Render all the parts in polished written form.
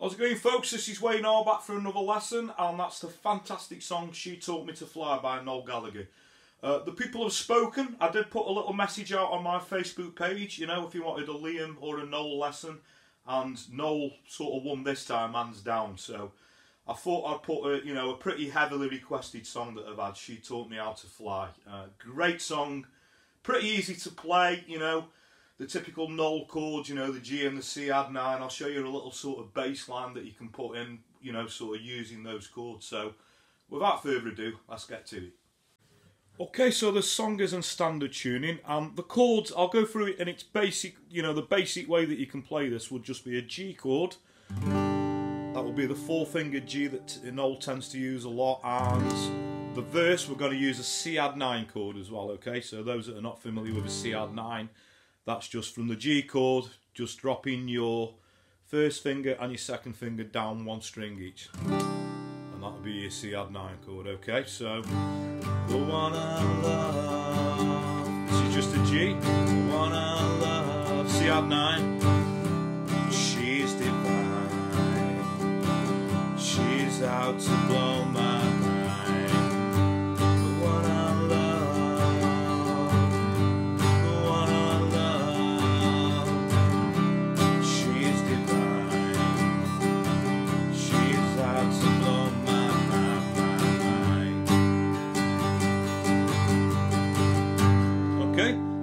How's it going, folks? This is Noel back for another lesson, and that's the fantastic song She Taught Me to Fly by Noel Gallagher. The people have spoken. I did put a little message out on my Facebook page, you know, if you wanted a Liam or a Noel lesson, and Noel sort of won this time, hands down. So I thought I'd put a pretty heavily requested song that I've had, She Taught Me How to Fly. Great song, pretty easy to play, you know. The typical Noel chords, you know, the G and the C add 9. I'll show you a little sort of bass line that you can put in, you know, sort of using those chords. So, without further ado, let's get to it. Okay, so the song is in standard tuning, and the chords, I'll go through it in its basic, you know, the basic way that you can play this would just be a G chord. That will be the 4-fingered G that Noel tends to use a lot, and the verse, we're going to use a C add 9 chord as well, okay? So those that are not familiar with a C add 9, that's just from the G chord, just dropping your first finger and your second finger down one string each. And that'll be your C add 9 chord, okay? So, the one I love, this is just a G, the one I love, C add 9, she's divine, she's out to blow my mind, the one I love.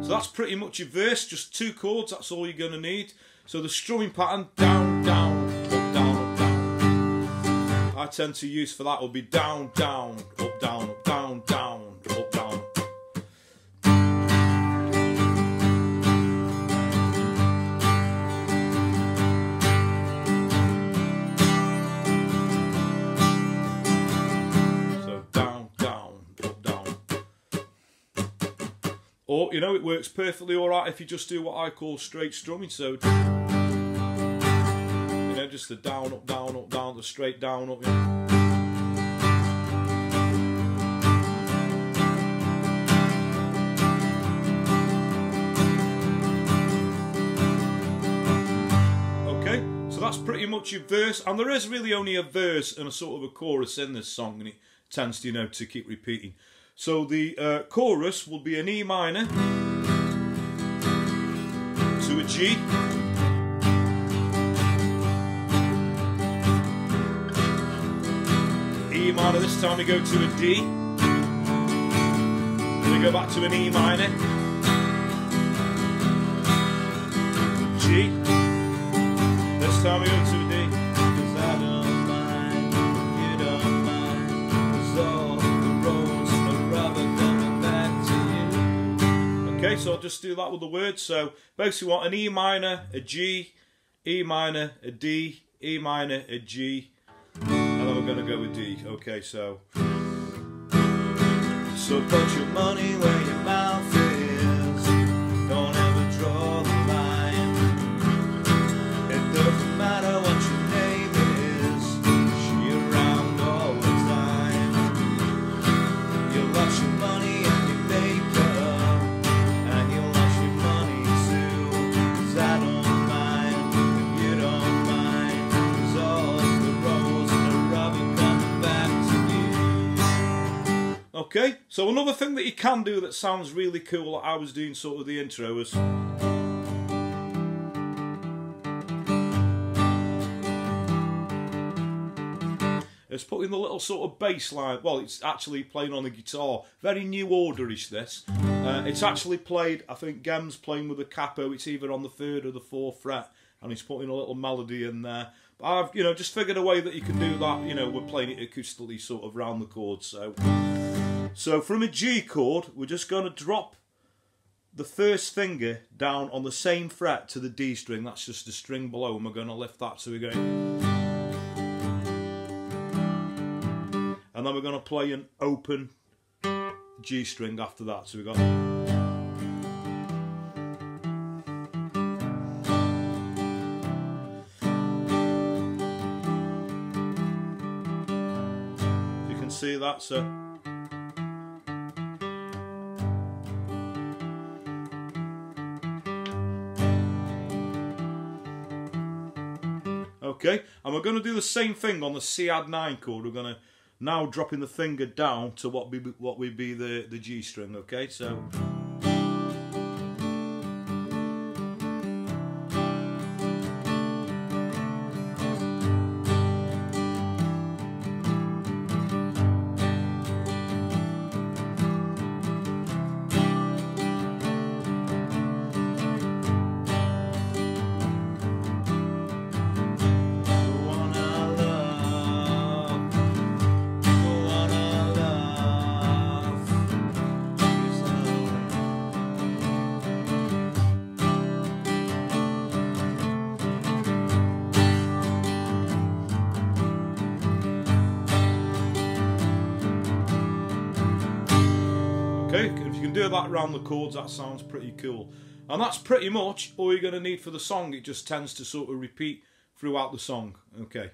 So that's pretty much your verse, just 2 chords, that's all you're going to need. So the strumming pattern, down, down, up, down, up, down. I tend to use for that will be down, down, up, down, up, down, down, up, down. Or, you know, it works perfectly alright if you just do what I call straight strumming, so, you know, just the down, up, down, the straight down, up, yeah. Okay, so that's pretty much your verse, and there is really only a verse and a sort of a chorus in this song, and it tends to, you know, to keep repeating. So the chorus will be an E minor to a G, E minor, this time we go to a D, then we go back to an E minor, G, this time we go to a D, 'cause I don't mind, you don't mind, 'cause all the roads are rather coming back to you. Okay, so I'll just do that with the words. So basically we want an E minor, a G, E minor, a D, E minor, a G, and then we're going to go with D. Okay, so put your money where your mouth is, don't ever draw the line, it doesn't matter what your name is, she around all the time, you lost your money and your makeup, and you lost your money too, 'cause I don't mind, if you don't mind, 'cause all the roads are rubber coming back to you. Okay, so another thing that you can do that sounds really cool, like I was doing sort of the intro, is putting the little sort of bass line. Well, it's actually playing on the guitar. Very new order-ish, this. It's actually played, I think Gem's playing with a capo, it's either on the 3rd or the 4th fret, and he's putting a little melody in there. But I've, you know, just figured a way that you can do that, you know, we're playing it acoustically sort of round the chords. So from a G chord, we're just going to drop the first finger down on the same fret to the D string, that's just the string below, and we're going to lift that, so we're going, and then we're going to play an open G string after that, so we've got, you can see that, so Okay, and we're going to do the same thing on the C add 9 chord. We're going to now dropping the finger down to what would be the G string. Okay, so. Okay, if you can do that around the chords, that sounds pretty cool. And that's pretty much all you're going to need for the song. It just tends to sort of repeat throughout the song. Okay.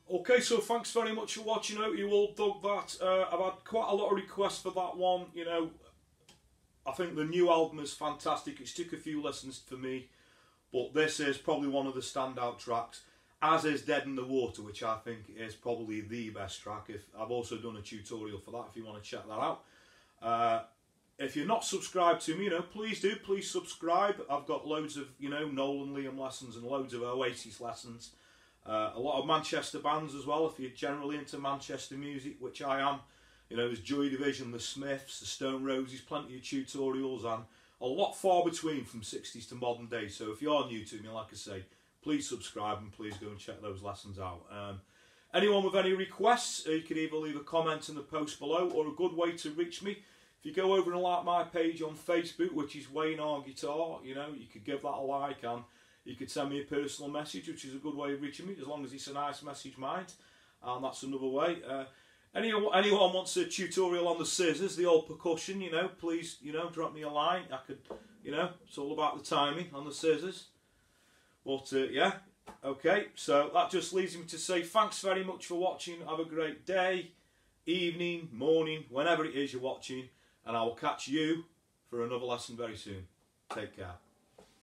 Okay, so thanks very much for watching. I hope you all dug that. I've had quite a lot of requests for that one. You know, I think the new album is fantastic. It's took a few lessons for me, but this is probably one of the standout tracks, as is Dead in the Water, which I think is probably the best track. I've also done a tutorial for that if you want to check that out. If you're not subscribed to me, please do. Please subscribe. I've got loads of, Noel and Liam lessons and loads of Oasis lessons. A lot of Manchester bands as well, if you're generally into Manchester music, which I am. There's Joy Division, the Smiths, the Stone Roses, plenty of tutorials, and a lot far between from 60s to modern day. So if you are new to me, like I say, please subscribe and please go and check those lessons out. Anyone with any requests, you can either leave a comment in the post below, or a good way to reach me, if you go over and like my page on Facebook, which is Wayne R Guitar, you could give that a like, and you could send me a personal message, which is a good way of reaching me, as long as it's a nice message, mind. And that's another way. Anyone wants a tutorial on the scissors, the old percussion, please, drop me a line. I could, it's all about the timing on the scissors. But, yeah. Okay, so that just leaves me to say thanks very much for watching. Have a great day, evening, morning, whenever it is you're watching, and I will catch you for another lesson very soon. Take care.